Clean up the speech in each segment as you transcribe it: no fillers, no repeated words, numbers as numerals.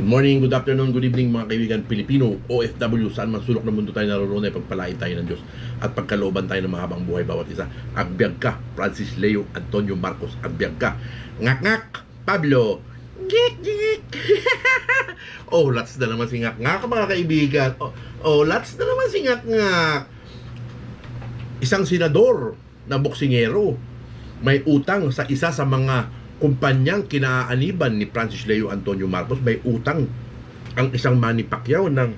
Good morning, good afternoon, good evening mga kaibigan Pilipino, OFW, saan man sulok ng mundo tayo naroon ay pagpalain tayo ng Diyos at pagkalooban tayo ng mahabang buhay bawat isa. Agbyag ka, Francis Leo Antonio Marcos, agbyag ka. Ngak-ngak, Pablo. Gik-gik. Oh, lats na naman si ngak-ngak mga kaibigan. Oh, lats na naman si ngak-ngak. Isang senador na boksingero may utang sa isa sa mga kumpanyang kinaaniban ni Francis Leo Antonio Marcos. May utang ang isang Manny Pacquiao ng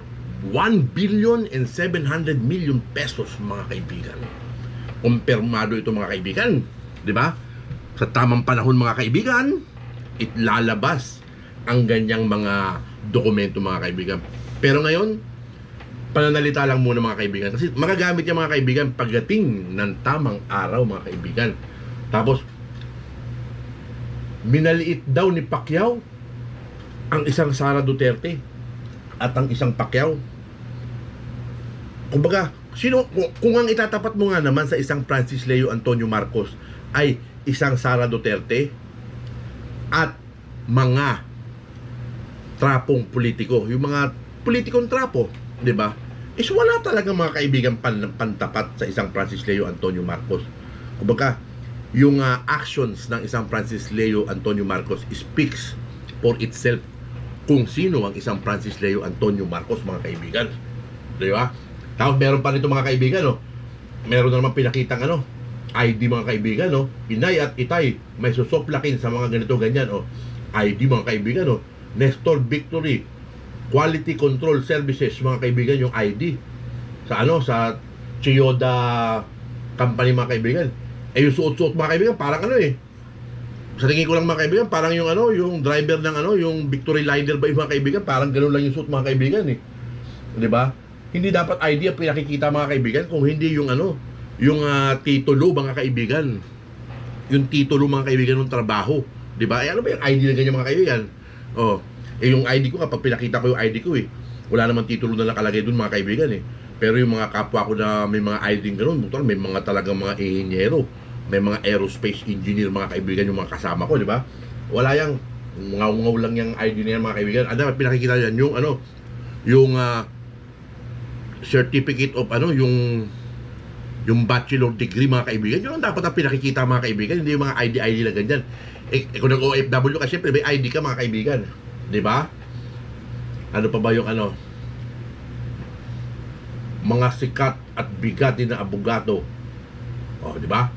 1,700,000,000 pesos mga kaibigan. Kumpirmado ito mga kaibigan, di ba? Sa tamang panahon mga kaibigan, itlalabas ang ganyang mga dokumento mga kaibigan. Pero ngayon, pananalita lang muna mga kaibigan, kasi magagamit yung mga kaibigan pagdating ng tamang araw mga kaibigan. Tapos minaliit daw ni Pacquiao ang isang Sara Duterte at ang isang Pacquiao. Kumbaga, kung ang itatapat mo nga naman sa isang Francis Leo Antonio Marcos ay isang Sara Duterte at mga trapong politiko, yung mga politikong trapo, di ba? Is wala talaga mga kaibigan pantapat sa isang Francis Leo Antonio Marcos. Kumbaga, yung actions ng isang Francis Leo Antonio Marcos speaks for itself kung sino ang isang Francis Leo Antonio Marcos mga kaibigan, di ba? Tapos meron pa nito mga kaibigan, no? Meron na naman pinakitang ID mga kaibigan, no? Inay at Itay may susoplakin sa mga ganito ganyan, ID mga kaibigan, no? Nestor Victory Quality Control Services mga kaibigan, yung ID sa sa Chiyoda company mga kaibigan. Yung suot-suot mga kaibigan, parang sa tingin ko lang mga kaibigan, parang yung yung driver ng yung Victory Liner ba yung mga kaibigan, parang ganoon lang yung suot mga kaibigan di ba? Hindi dapat ID ang pinakikita mga kaibigan, kung hindi yung yung titulo mga kaibigan, yung titulo mga kaibigan ng trabaho, di ba? Ano ba yung ID na ganyan mga kaibigan? Yung ID ko, kapag pinakita ko yung ID ko wala namang titulo na nakalagay dun mga kaibigan Pero yung mga kapwa ko na may mga ID ganoon, may mga talagang mga inhenyero, may mga aerospace engineer mga kaibigan yung mga kasama ko, di ba? Wala yang ngaw-ngaw lang yung ID na yan mga kaibigan. Dapat pinakikita yan yung yung certificate of yung bachelor degree mga kaibigan. Yun ang dapat ang pinakikita mga kaibigan, hindi yung mga ID lang ganyan. Kung nag-OFW ka, syempre may ID ka mga kaibigan, di ba? Ano pa ba yung mga sikat at bigatin na abogado, di ba?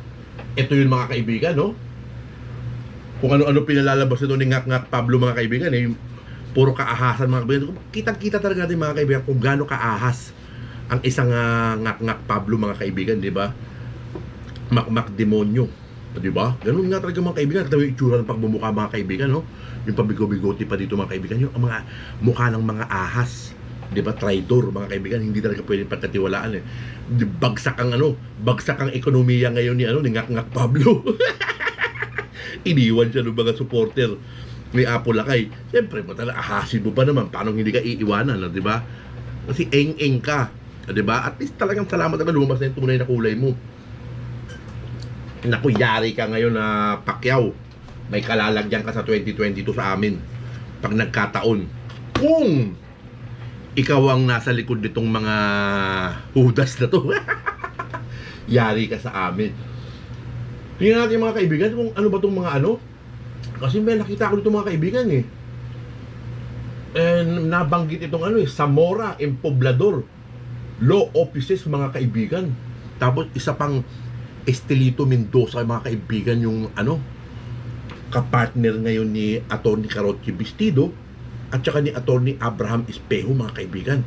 Ito yung mga kaibigan, kung ano-ano pinalalabas ito ni Ngak-Ngak Pablo mga kaibigan, yung puro kaahasan mga kaibigan. Kitang-kita talaga natin mga kaibigan kung gaano kaahas ang isang Ngak-Ngak Pablo mga kaibigan, di ba? Makmak demonyo, di ba? Ganun nga talaga mga kaibigan. Ito yung itsura ng pagbumukha mga kaibigan, yung pabigo-bigoti pa dito mga kaibigan, yung mga mukha ng mga ahas, di ba? Traidor mga kaibigan, hindi talaga pwedeng pagkatiwalaan Bagsak ang ekonomiya ngayon ni Ngak-Ngak Pablo. Iniwan siya ng mga supporter ni Apo Lakay. Siyempre, ahasin mo pa naman, paano hindi ka iiwanan, di ba? Kasi eng-eng ka, di ba? At least talagang salamat na lumabas na yung tunay na kulay mo. Naku, yari ka ngayon na Pacquiao. May kalalagyan ka sa 2022 sa amin pag nagkataon. Kung ikaw ang nasa likod nitong mga hudas na to, yari ka sa amin. Tingnan natin mga kaibigan kung ano ba itong mga kasi may nakita ko dito mga kaibigan nabanggit itong Zamora Empoblador Law Offices mga kaibigan. Tapos isa pang Estelito Mendoza mga kaibigan, yung kapartner ngayon ni Atty. Carochi Bistido at saka ni Atty. Abraham Espejo mga kaibigan.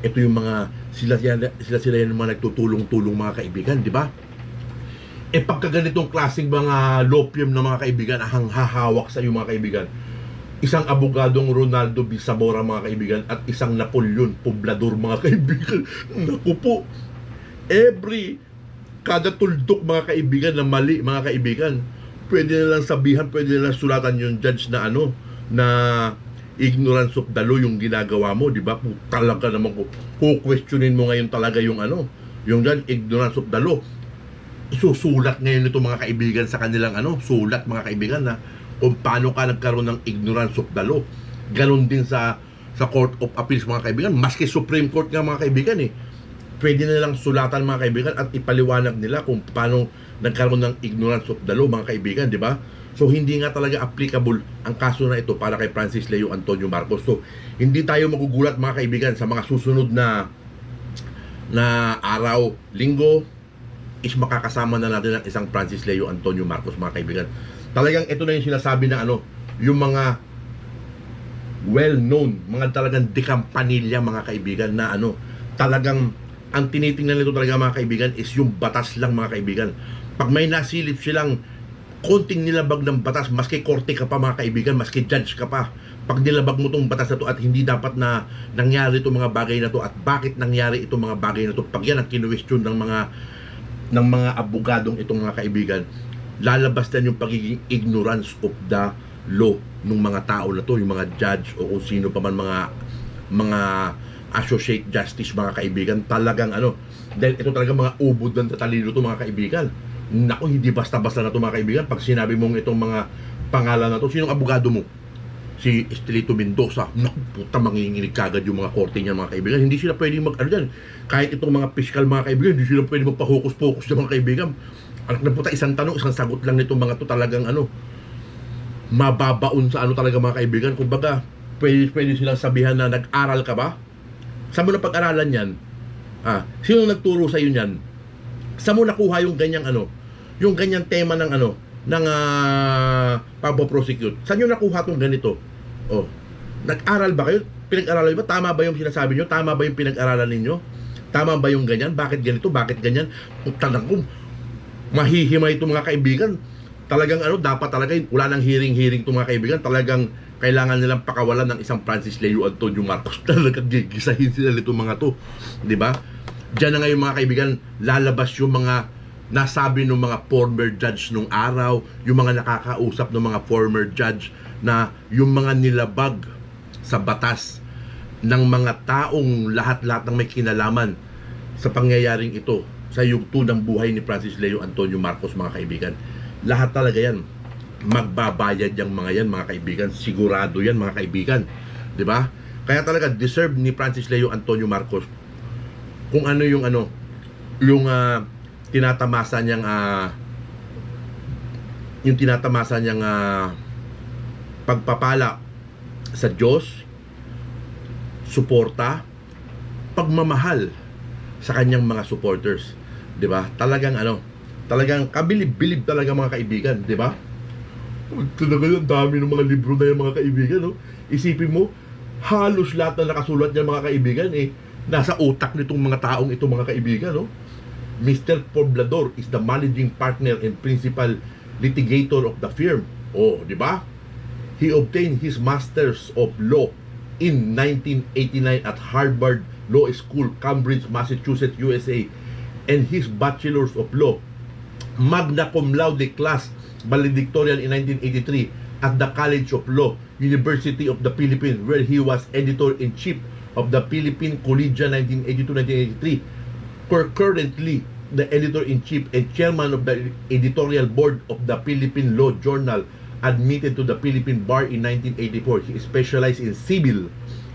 Ito yung mga sila yung mga nagtutulong-tulong mga kaibigan, di ba? Pagka ganitong klaseng mga law firm na mga kaibigan ang hahawak sa iyo mga kaibigan, isang abogadong Ronaldo B. Zamora mga kaibigan at isang Napoleon Poblador mga kaibigan. Naku po, kada tuldok mga kaibigan na mali mga kaibigan, pwede na lang sabihan, pwede na lang sulatan yung judge na na ignorance of the law yung ginagawa mo, di ba? Talaga naman questionin mo ngayon talaga yung yung judge, ignorance of the law. Isusulat ngayon ito mga kaibigan sa kanilang sulat mga kaibigan na kung paano ka nagkaroon ng ignorance of the law. Ganon din sa Court of Appeals mga kaibigan, maski Supreme Court nga mga kaibigan pwede na lang sulatan mga kaibigan at ipaliwanag nila kung paano nagkaroon ng ignorance of the law mga kaibigan, di ba? So hindi nga talaga applicable ang kaso na ito para kay Francis Leo Antonio Marcos. So hindi tayo magugulat mga kaibigan sa mga susunod na araw, linggo is makakasama na natin ang isang Francis Leo Antonio Marcos mga kaibigan. Talagang ito na yung sinasabi na yung mga well-known, mga talagang dekampanilya mga kaibigan na talagang ang tinitingnan nito talaga mga kaibigan is yung batas lang mga kaibigan. Pag may nasilip silang konting nilabag ng batas, maski korte ka pa mga kaibigan, maski judge ka pa, pag nilabag mo tong batas na to at hindi dapat na nangyari itong mga bagay na to at bakit nangyari itong mga bagay na to, pag yan ang kinuwestiyon ng mga abogadong itong mga kaibigan, lalabas din yung pagiging ignorance of the law ng mga tao na to, yung mga judge o kung sino pa man mga associate justice mga kaibigan. Talagang dahil ito talaga mga ubod ng tatalino to mga kaibigan. Naku, hindi basta-basta na to mga kaibigan. Pag sinabi mong itong mga pangalan na to, sinong abogado mo? Si Estelito Mendoza. Naku, puta, manginginig kagad yung mga korte niya mga kaibigan. Hindi sila pwedeng dyan. Kahit itong mga fiscal mga kaibigan, hindi sila pwedeng magpa-focus-focus ng mga kaibigan. Anak na puta, isang tanong, isang sagot lang nitong mga to, talagang mababaon sa talaga mga kaibigan. Kumbaga, pwede silang sabihan na nag-aral ka ba? Saan mo na pag-aralan yan? Sino nagturo sa iyo niyan? Saan mo nakuha yung ganyang yung ganyang tema ng pagpo-prosecute? Saan nyo nakuha tong ganito? Nag-aral ba kayo? Pinag-aralan ba? Tama ba yung sinasabi nyo? Tama ba yung pinag-aralan ninyo? Tama ba yung ganyan? Bakit ganito? Bakit ganyan? Tanang ko, mahihimay itong mga kaibigan. Talagang dapat talaga wala nang hearing itong mga kaibigan. Talagang kailangan nilang pakawalan ng isang Francis Leo Antonio Marcos. Talagang gigisahin sila nitong mga to, di ba? Diyan na ngayon mga kaibigan, lalabas yung mga nasabi ng mga former judge nung araw, yung mga nakakausap ng mga former judge na yung mga nilabag sa batas ng mga taong lahat-lahat ng may kinalaman sa pangyayaring ito sa yugto ng buhay ni Francis Leo Antonio Marcos mga kaibigan. Lahat talaga yan magbabayad yung mga yan mga kaibigan, sigurado yan mga kaibigan, di ba? Kaya talaga deserve ni Francis Leo Antonio Marcos kung yung tinatamasa niyang pagpapala sa Diyos, suporta, pagmamahal sa kanyang mga supporters, di ba? Talagang talagang kabilib-bilib talaga mga kaibigan, di ba? Talaga yung dami ng mga libro na yan mga kaibigan, Isipin mo, halos lahat na nakasulat niya mga kaibigan nasa utak nitong mga taong ito mga kaibigan, Mr. Poblador is the managing partner and principal litigator of the firm. Di ba? He obtained his Masters of Law in 1989 at Harvard Law School, Cambridge, Massachusetts, USA, and his Bachelor's of Law, magna cum laude class valedictorian in 1983 at the College of Law, University of the Philippines, where he was editor-in-chief of the Philippine Collegia 1982-1983. Currently, the editor-in-chief and chairman of the editorial board of the Philippine Law Journal, admitted to the Philippine Bar in 1984. He specialized in civil,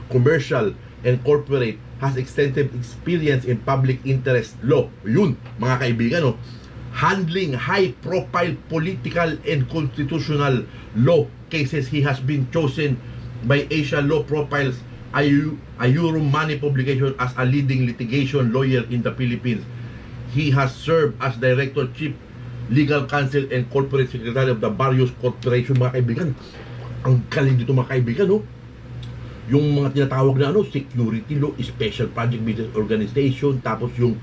commercial, and corporate, has extensive experience in public interest law. Yun, mga kaibigan, handling high-profile political and constitutional law cases. He has been chosen by Asia Law Profiles, a Euromoney publication, as a leading litigation lawyer in the Philippines. He has served as Director, Chief Legal Counsel, and Corporate Secretary of the various corporation, mga kaibigan. Ang galing dito mga kaibigan, yung mga tinatawag na security law, special project business organization, tapos yung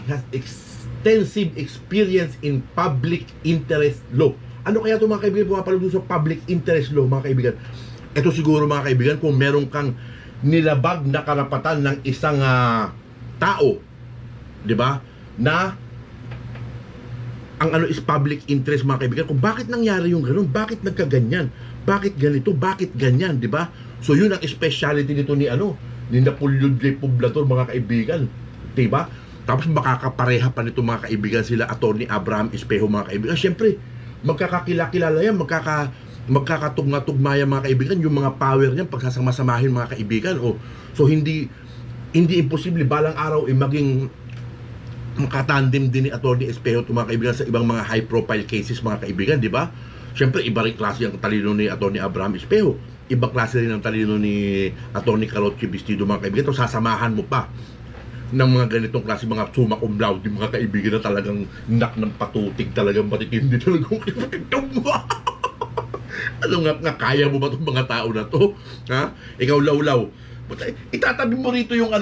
has extensive experience in public interest law. Ano kaya ito mga kaibigan pumapalo doon sa public interest law mga kaibigan? Ito siguro mga kaibigan, kung meron kang nilabag na karapatan ng isang tao, di ba, na ang is public interest mga kaibigan, kung bakit nangyari yung ganun, bakit nagkaganyan, bakit ganito, bakit ganyan, di ba? So yun ang specialty nito ni Napoleon J. Poblador mga kaibigan, di ba? Tapos makakapareha pa nito mga kaibigan sila Attorney Abraham Espejo mga kaibigan. Siyempre, magkakakilala yan, magkakatugma-tugma yan, mga kaibigan, yung mga power niyan pagsasama-samahin, mga kaibigan. So hindi imposible balang araw maging makatandem din ni Atty. Espejo to, mga kaibigan, sa ibang mga high profile cases, mga kaibigan, di ba? Siyempre, iba rin klase ang talino ni Atty. Abraham Espejo, ibang klase rin ang talino ni Atty. Carocci Bastido, mga kaibigan. So sasamahan mo pa ng mga ganitong klase, mga summa cum laude, mga kaibigan, na talagang nak ng patutig, talagang matitindi talagang ano nga kaya mo ba itong mga tao na to? Ha? Ikaw, Lawlaw, itatabi mo rito yung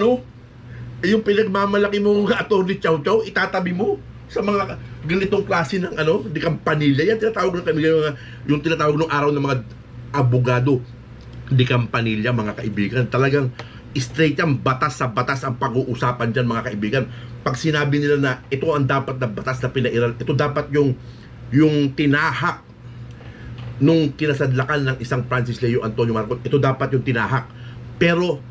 yung pinagmamalaki mo Atty. Chow Chow, itatabi mo sa mga ganitong klase ng di kampanilya. Yan tinatawag ng kami, yung tinatawag ng araw ng mga abogado, di kampanilya, mga kaibigan. Talagang straight yan, batas sa batas ang pag-uusapan dyan, mga kaibigan. Pag sinabi nila na ito ang dapat na batas na pinairal, ito dapat yung tinahak nung kinasadlakan ng isang Francis Leo Antonio Marcos, ito dapat yung tinahak. Pero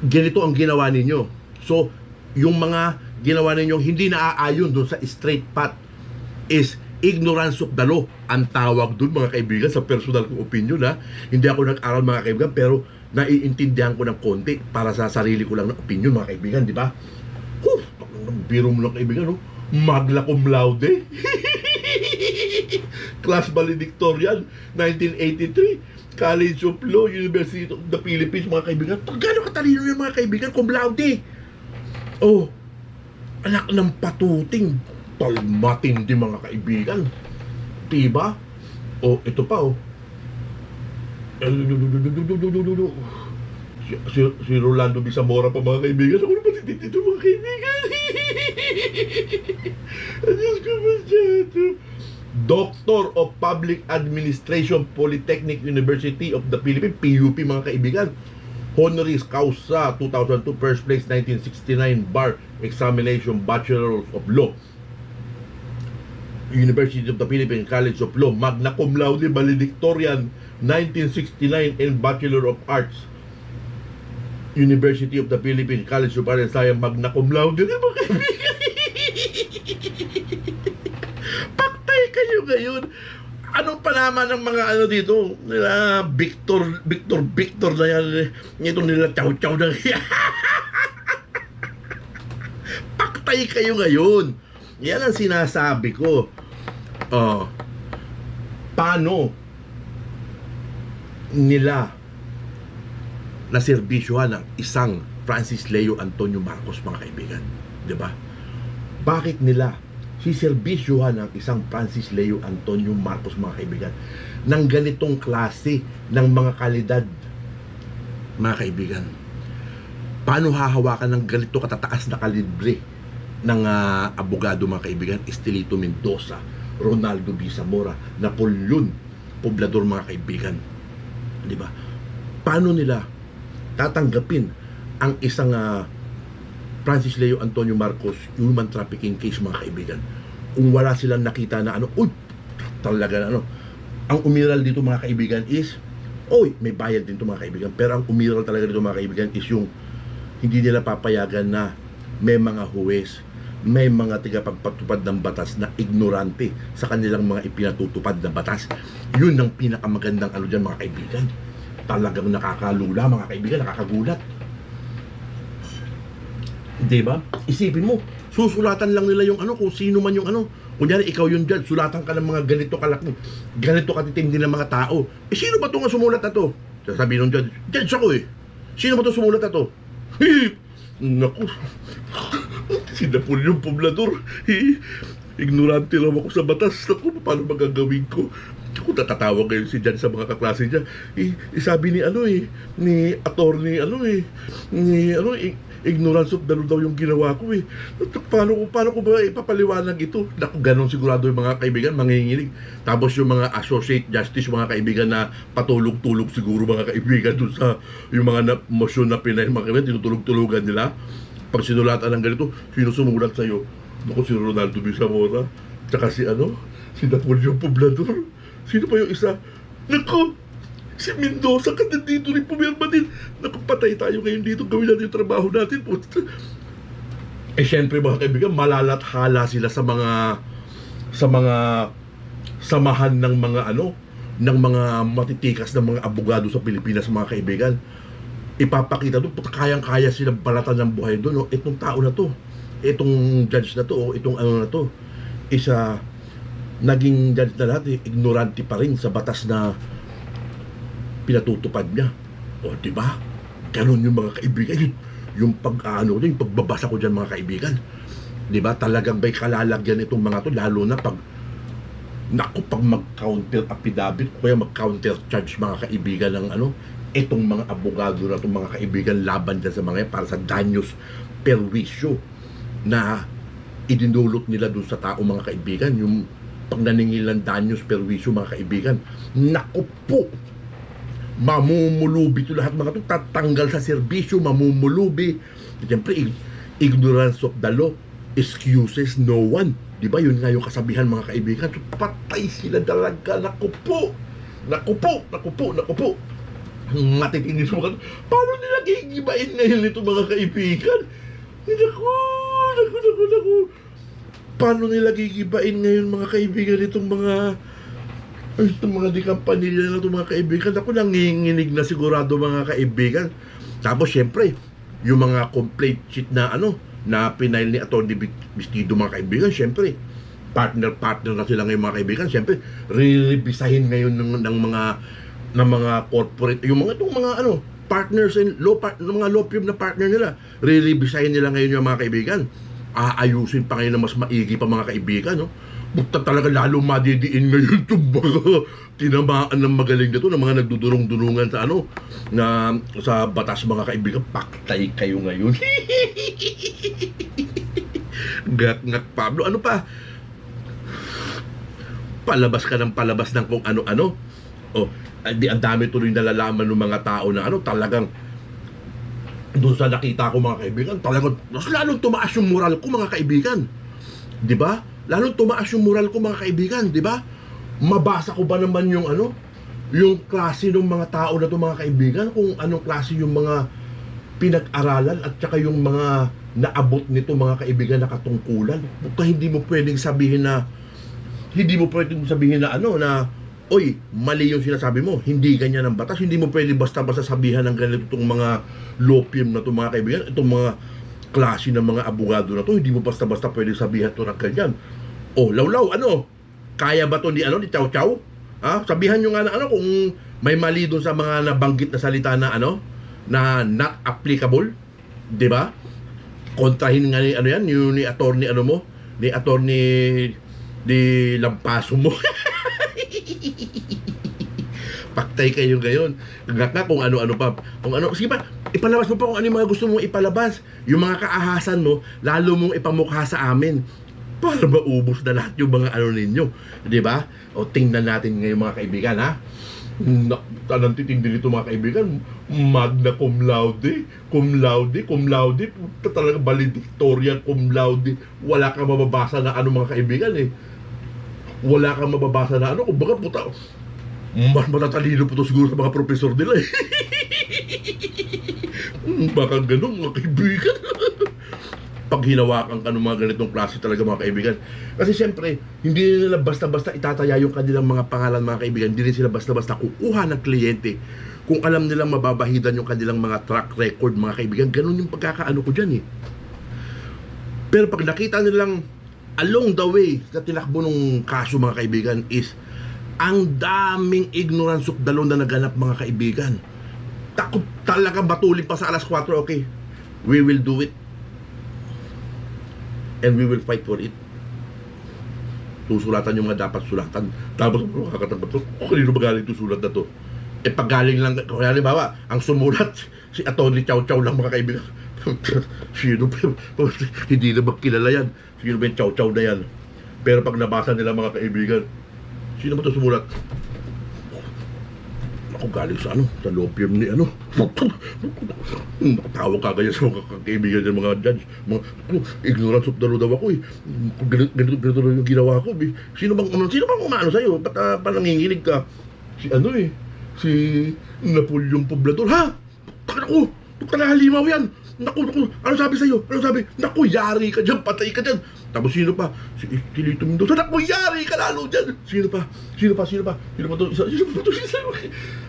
ganito ang ginawa ninyo. So yung mga ginawa ninyo hindi naaayon doon sa straight path is ignorance of the law ang tawag doon, mga kaibigan, sa personal kong opinion. Hindi ako nag-aral, mga kaibigan, pero naiintindihan ko ng konti para sa sarili ko lang na opinion, mga kaibigan, di ba? Biro mo lang, kaibigan, no? Magna cum laude. Class valedictorian 1983, College of Law, University of the Philippines, mga kaibigan. Gano'ng katalino yan, mga kaibigan, cum laude. Anak ng patuting, matindi, mga kaibigan, diba? Ito pa, si Rolando Bisamora pa, mga kaibigan. Ako naman dito, mga kaibigan. Diyos ko, masyado. Doctor of Public Administration, Polytechnic University of the Philippines, PUP, mga kaibigan. Honoris Causa 2002, first place 1969 bar examination, Bachelor of Law, University of the Philippines College of Law, magna cum laude valedictorian 1969 and Bachelor of Arts, University of the Philippines College of Arts and Science, magna cum laude. Paktay kayo ngayon. Anong panama ng mga dito nila Victor na yan, itong nila Chow Chow na paktay kayo ngayon. Yan ang sinasabi ko. Paano nila naserbisyuhan ng isang Francis Leo Antonio Marcos, mga kaibigan, di ba? Bakit nila siserbisyuhan ng isang Francis Leo Antonio Marcos, mga kaibigan, ng ganitong klase ng mga kalidad, mga kaibigan? Paano hahawakan ng ganito katataas na kalibre ng abogado, mga kaibigan? Estelito Mendoza, Ronaldo B. Zamora, Napoleon Poblador, mga kaibigan, di ba? Paano nila tatanggapin ang isang Francis Leo Antonio Marcos human trafficking case, mga kaibigan, kung wala silang nakita na talaga na ang umiral dito, mga kaibigan, is may bayad din to, mga kaibigan, pero ang umiral talaga dito, mga kaibigan, is yung hindi nila papayagan na may mga huwes, may mga tigapagpatupad ng batas na ignorante sa kanilang mga ipinatutupad na batas. Yun ang pinakamagandang dyan, mga kaibigan. Talagang nakakalula, mga kaibigan, nakakagulat. Diba? Isipin mo, susulatan lang nila yung kung sino man yung kunyari ikaw yung judge, sulatan ka ng mga ganito kalaki, ganito katitindi ng mga tao. Sino ba ito nga sumulat na to? Sabi nung judge ako Sino ba ito sumulat na to? Naku, si Napoleon Poblador, ignorante lang ako sa batas. Naku, paano magagawin ko? Ako natatawag ngayon si Jan sa mga kaklase niya. Sabi ni ni attorney ignorance of the law daw yung ginawa ko. Paano ko ba ipapaliwanag ito? Naku, ganun sigurado yung mga kaibigan, manginginig. Tapos yung mga associate justice, mga kaibigan, na patulog-tulog siguro, mga kaibigan, dun sa yung mga motion na pinay, mga kaibigan, tinutulog-tulogan nila. Pag sinulatan ng ganito, sino sumulat sa'yo? Naku, si Ronaldo B. Zamora, tsaka si Napoleon Poblador. Sino pa yung isa? Naku, si Mendoza, kada dito rin pumirma din. Naku, patay tayo ngayon dito, gawin natin yung trabaho natin. Syempre, mga kaibigan, malalathala sila sa mga samahan ng mga ng mga matitikas ng mga abogado sa Pilipinas, mga kaibigan. Ipapakita doon, kayang-kaya silang balatan ng buhay doon. No? Itong tao na to, itong judge na to, o itong ano na to, isa naging judge na lahat, ignorante pa rin sa batas na pinatutupad niya. O, di ba? Ganun yung mga kaibigan. Yung pag-ano, yung pagbabasa ko dyan, mga kaibigan. Di ba? Talagang may kalalagyan itong mga to, lalo na pag pag mag-counter affidavit, kaya mag-counter charge, mga kaibigan, ng ano, itong mga abogado na itong mga kaibigan laban dyan sa mga yan, para sa danyos perwisyo na idinulot nila dun sa tao, mga kaibigan. Yung pag naningil ng danyos perwisyo, mga kaibigan, naku po, mamumulubi ito lahat, mga ito, tatanggal sa serbisyo, mamumulubi. Siyempre, ignorance of the law excuses no one. Di ba? Yun nga yung kasabihan, mga kaibigan. So, patay sila talaga. Naku po, naku po, naku po, naku po. Matitinis mo ka. Paano nila gigibain ngayon ito, mga kaibigan? Naku, naku, naku, naku. Paano nila gigibain ngayon, mga kaibigan, itong mga di kampanilya na itong mga kaibigan? Ako nanginginig na sigurado, mga kaibigan. Tapos, syempre, yung mga complaint sheet na na pinail ni Atty. Bastido, mga kaibigan, syempre, partner na sila ngayon, mga kaibigan. Syempre, re-revisahin ngayon ng mga corporate, yung mga itong mga partners and mga law firm na partner nila, re-revisahin nila ngayon yung mga kaibigan. Aayusin pa ngayon na mas maigi pa, mga kaibigan, no? Bukta talaga lalo madidiin ngayon itong mga tinamaan ng magaling na to, ng mga nagdudurong-durungan sa sa batas, mga kaibigan. Paktay kayo ngayon. Ngak Pablo, ano pa? Palabas ka ng palabas ng kung ano-ano. Ang dami tuloy nalalaman ng mga tao na talagang doon sa nakita ko, mga kaibigan, talagang mas lalong tumaas yung moral ko, mga kaibigan. 'Di ba? Lalong tumaas yung moral ko, mga kaibigan, 'di ba? Mabasa ko ba naman yung yung klase ng mga tao na to, mga kaibigan, kung anong klase yung mga pinag-aralan at saka yung mga naabot nito, mga kaibigan, na katungkulan. Hindi mo pwedeng sabihin na na oy, mali yung sinasabi mo, hindi ganyan ang batas. Hindi mo pwede basta-basta sabihan ng ganito itong mga law firm na ito, mga kaibigan, itong mga klase ng mga abogado na to. Hindi mo basta-basta pwede sabihan ito ng ganyan. Lawlaw, kaya ba ito ni Chow Chow? Sabihan nyo nga na kung may mali doon sa mga nabanggit na salita na na not applicable, 'di ba? Kontrahin nga ni ni attorney ni attorney di Lampaso mo. Paktay kayo ngayon. Ngak kung ano-ano pa. Sige pa, ipalabas mo pa kung ano yung mga gusto mong ipalabas. Yung mga kaahasan mo, lalo mong ipamukha sa amin. Para maubos na lahat yung mga ninyo. Di ba? Tingnan natin ngayon, mga kaibigan, ha? Tanang titindi nito, mga kaibigan. Magna cum laude, talagang valedictorian cum laude. Wala kang mababasa na mga kaibigan, wala kang mababasa na kumbaga puta, mas matatalino po to siguro sa mga profesor nila, baka ganun, mga kaibigan. Pag hinawakan ka ng mga ganitong klase talaga, mga kaibigan, kasi siyempre hindi nila basta-basta itataya yung kanilang mga pangalan, mga kaibigan. Hindi rin sila basta-basta kukuha ng kliyente kung alam nilang mababahidan yung kanilang mga track record, mga kaibigan. Ganun yung pagkakaano ko dyan, Pero pag nakita nilang along the way sa tinakbo ng kaso, mga kaibigan, is ang daming ignorance of the law na naganap, mga kaibigan. Takot talaga batulin pa sa alas 4, okay? We will do it. And we will fight for it. Susulatan yung mga dapat sulatan. Tapos makakatanggap to. Kanino ba galing itong sulat na to? Pag galing lang, kaya halimbawa, ang sumulat si Atty. Chow Chow lang, mga kaibigan. Sino ba? Hindi na magkilala yan. Sino ba yung Chow Chow na yan? Pero pag nabasa nila, mga kaibigan, sino ba ito sumulat? Ako galing sa sa law firm ni tawag ka ganyan sa mga kaibigan ng mga judge. Ignorance of the law daw ako, ganito yung ginawa ko. Sino bang umano sa'yo? Ba't nanginginig ka? Si Napoleon Poblador. Ha? Takot ako! Halimaw yan! naku, ano sabi sa'yo? Ano sabi? Naku, yari ka dyan, patay ka dyan. Tapos sino pa? Si Tilito Mendoza, naku, yari ka lalo dyan. Sino pa? Sino pa to?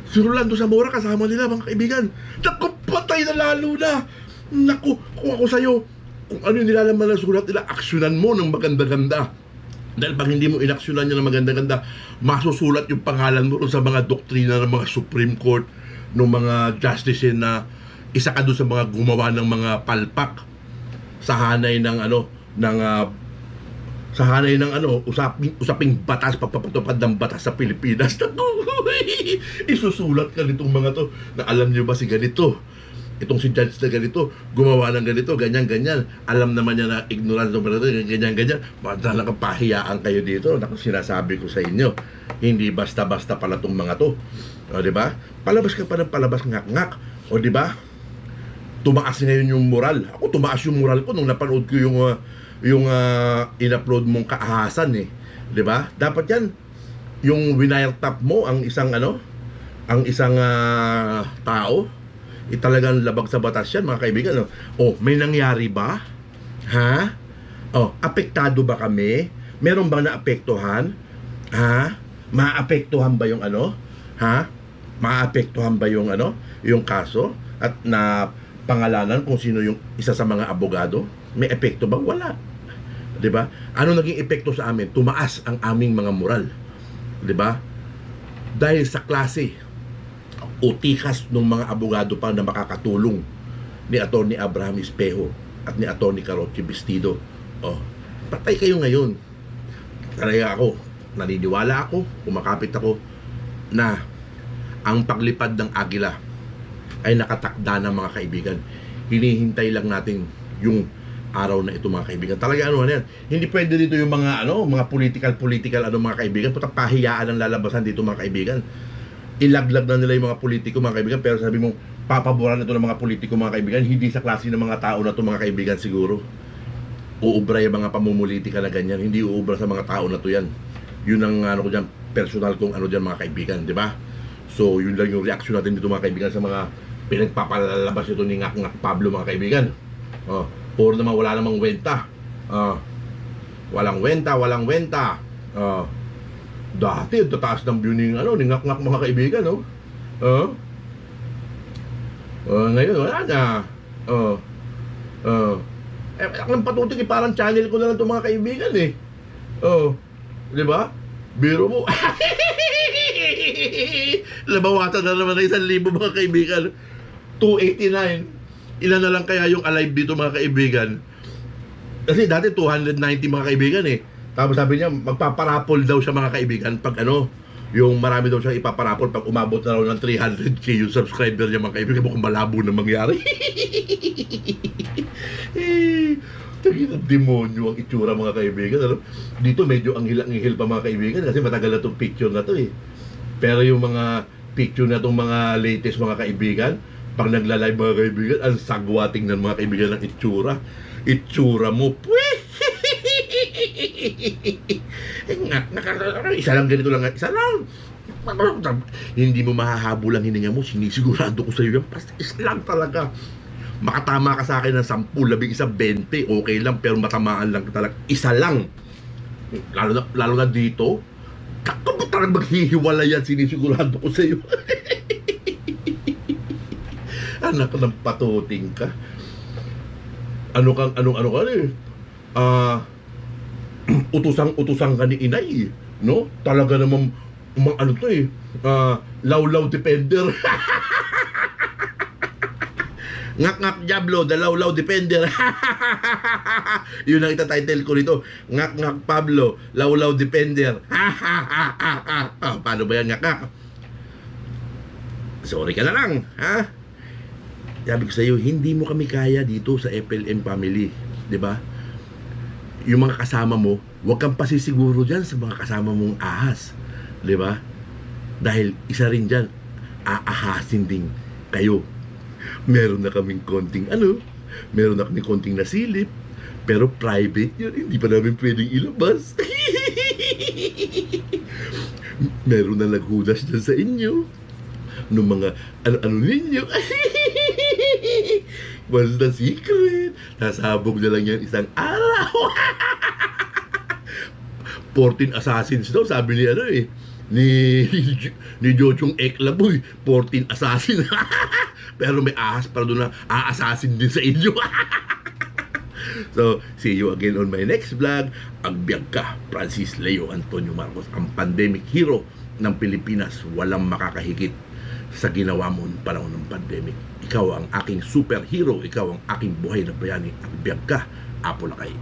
Si Rolando Zamora, kasama nila, mga kaibigan. Naku, patay na lalo na. Naku, kung ako sa'yo, kung ano yung nilalaman ng sulat nila, aksyonan mo ng maganda-ganda. Dahil pag hindi mo inaksyonan nyo ng maganda-ganda, masusulat yung pangalan mo sa mga doktrina ng mga Supreme Court, ng mga justices na isa ka doon sa mga gumawa ng mga palpak sa hanay ng usaping batas, pagpapatupad ng batas sa Pilipinas. Isusulat ka nitong mga to na alam nyo ba si ganito, itong si judge na ganito, gumawa ng ganito, ganyan. Alam naman niya na ignorant ng ganyan. Madala ka, pahiyaan kayo dito. Naku, sinasabi ko sa inyo, hindi basta-basta pala tong mga to. O, di ba? Palabas ka pa ng palabas, ngak-ngak. O, di ba? Tumaas ngayon yung moral. Ako, tumaas yung moral ko nung napanood ko yung in-upload mong kaahasan eh. Di ba? Dapat yan, yung winirtap mo ang isang tao, talagang labag sa batas yan, mga kaibigan. No? Oh, may nangyari ba? Ha? Oh, apektado ba kami? Meron bang naapektuhan? Ha? Maapektuhan ba yung Ha? Maapektuhan ba yung yung kaso? At na pangalanan kung sino yung isa sa mga abogado? May epekto ba? Wala. 'Di ba? Ano naging epekto sa amin? Tumaas ang aming mga moral. 'Di ba? Dahil sa klase o tikas ng mga abogado pa na makakatulong ni Atty. Abraham Espejo at ni Atty. Carochi Bastido. Oh, patay kayo ngayon. Talaga ako, naniniwala ako, kumakapit ako na ang paglipad ng agila ay nakatakda ng mga kaibigan. Hinihintay lang natin yung araw na ito, mga kaibigan. Talaga yan. Hindi pwede dito yung mga mga political mga kaibigan. Putang pahiyaan ang lalabasan dito, mga kaibigan. Ilaglag na nila yung mga politiko, mga kaibigan, pero sabi mo, papaboran na ito ng mga politiko, mga kaibigan, hindi sa klase ng mga tao na ito, mga kaibigan, siguro. Uubra yung mga pamumulitika na ganyan, hindi uubra sa mga tao na ito yan. Yun ang ko dyan, personal kong dyan, mga kaibigan, di ba? So, yun lang yung reaction natin dito, mga kaibigan, sa mga pinagpapalalabas ito ni Ngak Pablo, mga kaibigan. Puro naman, wala namang wenta. Walang wenta. Dati, ang tataas ng view ni Ngak, mga kaibigan, no? Ngayon, wala na. Ang patutik, parang channel ko na lang ito, mga kaibigan, eh. Di ba? Biro mo. Labawatan na naman ng 1,000, mga kaibigan. 289. Ilan na lang kaya yung alive dito, mga kaibigan? Kasi dati 290, mga kaibigan, eh. Tapos sabi niya, magpaparapol daw siya, mga kaibigan, pag yung marami daw siyang ipaparapol pag umabot na raw ng 300k yung subscriber niya, mga kaibigan. Mukhang malabo na mangyari. Tagin ang demonyo ang itsura, mga kaibigan. Dito medyo anghil-anghil pa, mga kaibigan, kasi matagal na itong picture na to, eh. Pero yung mga picture na itong mga latest, mga kaibigan, pag nagla-live, mga kaibigan, ang sagwa tingnan, mga kaibigan, ng itsura mo, isa lang, ganito lang, isa lang. Hindi mo mahahabol ang hininga mo, sinisigurado ko sa iyo yan. Basta isa lang talaga. Makatama ka sa akin ng 10, 11, 20, okay lang, pero matamaan lang talaga. Isa lang. Lalo na dito, talagang maghihiwala yan, sinisigurado ko sa iyo. Anak ng patuting ka. Ano ka eh? Utusang ka ni inay, no? Talaga namang lawlaw defender. Ngak Diablo, the lawlaw defender. Yun ang itatitle ko nito. Ngak Pablo, lawlaw defender. Paano ba yan, ngak? Sorry ka na lang, ha? Sabi ko sa'yo, hindi mo kami kaya dito sa FLM family, di ba? Yung mga kasama mo, huwag kang pasisiguro dyan sa mga kasama mong ahas, di ba? Dahil isa rin dyan, aahasin din kayo. Meron na kaming konting meron na kaming konting nasilip, pero private yun, hindi pa namin pwedeng ilabas. Meron na naghudas dyan sa inyo, nung mga ano ninyo. What's the secret? Nasabog na lang yan isang araw. 14 assassins daw, sabi ni ano eh. Ni Jochong Eklaboy, 14 assassin. Pero may ahas para doon na a-assassin din sa inyo. So, see you again on my next vlog. Agbyag ka, Francis Leo Antonio Marcos, ang pandemic hero ng Pilipinas. Walang makakahigit sa ginawa mo noong panahon ng pandemic. Ikaw ang aking superhero, ikaw ang aking buhay na bayani. Agbyag ka, Apo Lakay.